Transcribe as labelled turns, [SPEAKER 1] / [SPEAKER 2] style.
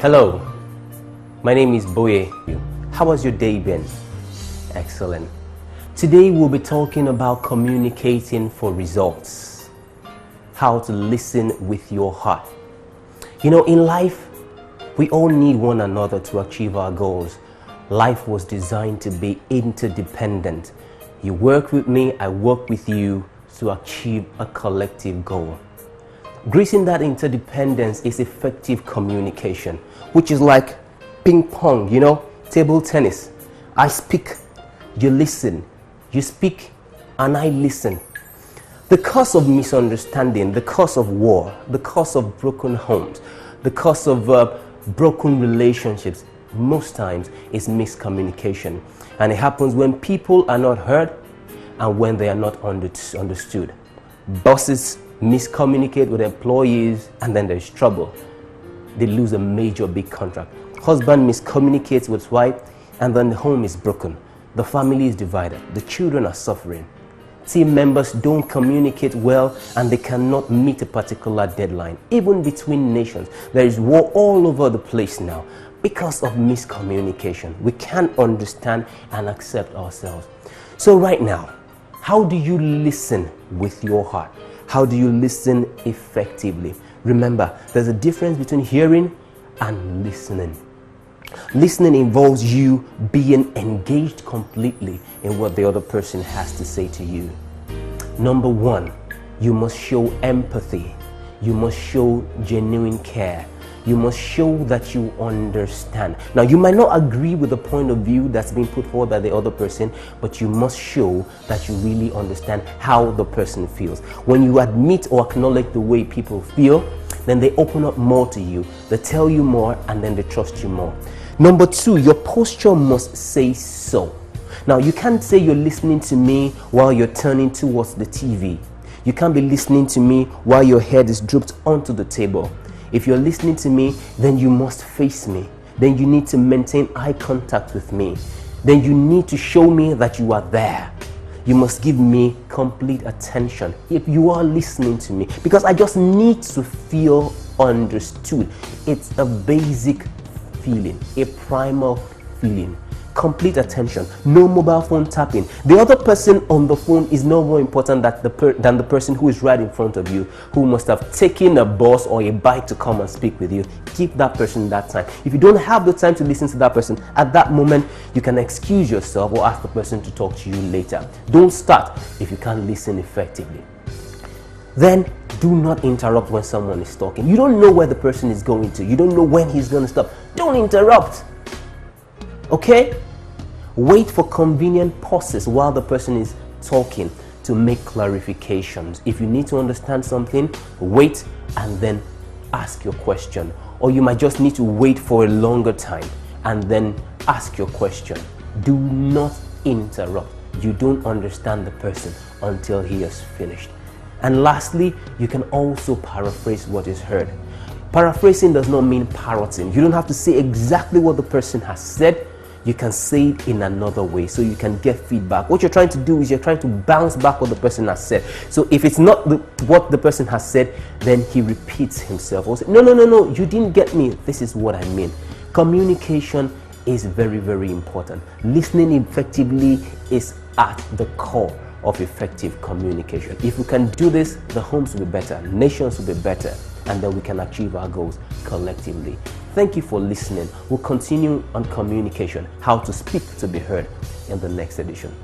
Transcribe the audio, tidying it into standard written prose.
[SPEAKER 1] Hello, my name is Boye. How has your day been? Excellent. Today we'll be talking about communicating for results. How to listen with your heart. You know, in life, we all need one another to achieve our goals. Life was designed to be interdependent. You work with me, I work with you to achieve a collective goal. Greasing that interdependence is effective communication, which is like ping pong, you know, table tennis. I speak, you listen. You speak, and I listen. The cause of misunderstanding, the cause of war, the cause of broken homes, the cause of broken relationships, most times is miscommunication. And it happens when people are not heard and when they are not understood. Bosses miscommunicate with employees and then there's trouble. They lose a major big contract. Husband miscommunicates with wife and then the home is broken. The family is divided. The children are suffering. Team members don't communicate well and they cannot meet a particular deadline. Even between nations, there is war all over the place now because of miscommunication. We can't understand and accept ourselves. So right now, how do you listen with your heart? How do you listen effectively? Remember, there's a difference between hearing and listening. Listening involves you being engaged completely in what the other person has to say to you. Number one, you must show empathy. You must show genuine care. You must show that you understand. Now, you might not agree with the point of view that's being put forward by the other person, but you must show that you really understand how the person feels. When you admit or acknowledge the way people feel, then they open up more to you. They tell you more and then they trust you more. Number two, your posture must say so. Now, you can't say you're listening to me while you're turning towards the TV. You can't be listening to me while your head is drooped onto the table. If you're listening to me, then you must face me. Then you need to maintain eye contact with me. Then you need to show me that you are there. You must give me complete attention if you are listening to me, because I just need to feel understood. It's a basic feeling, a primal feeling. Complete attention, no mobile phone tapping. The other person on the phone is no more important than the person who is right in front of you, who must have taken a bus or a bike to come and speak with you. Give that person that time. If you don't have the time to listen to that person at that moment, you can excuse yourself or ask the person to talk to you later. Don't start if you can't listen effectively. Then do not interrupt when someone is talking. You don't know where the person is going to. You don't know when he's going to stop. Don't interrupt. Okay? Wait for convenient pauses while the person is talking to make clarifications. If you need to understand something, wait and then ask your question. Or you might just need to wait for a longer time and then ask your question. Do not interrupt. You don't understand the person until he has finished. And lastly, you can also paraphrase what is heard. Paraphrasing does not mean parroting. You don't have to say exactly what the person has said. You can say it in another way so you can get feedback. What you're trying to do is you're trying to bounce back what the person has said. So if it's not what the person has said, then he repeats himself or say, no, you didn't get me. This is what I mean. Communication is very, very important. Listening effectively is at the core of effective communication. If we can do this, the homes will be better, nations will be better, and then we can achieve our goals collectively. Thank you for listening. We'll continue on communication, how to speak to be heard, in the next edition.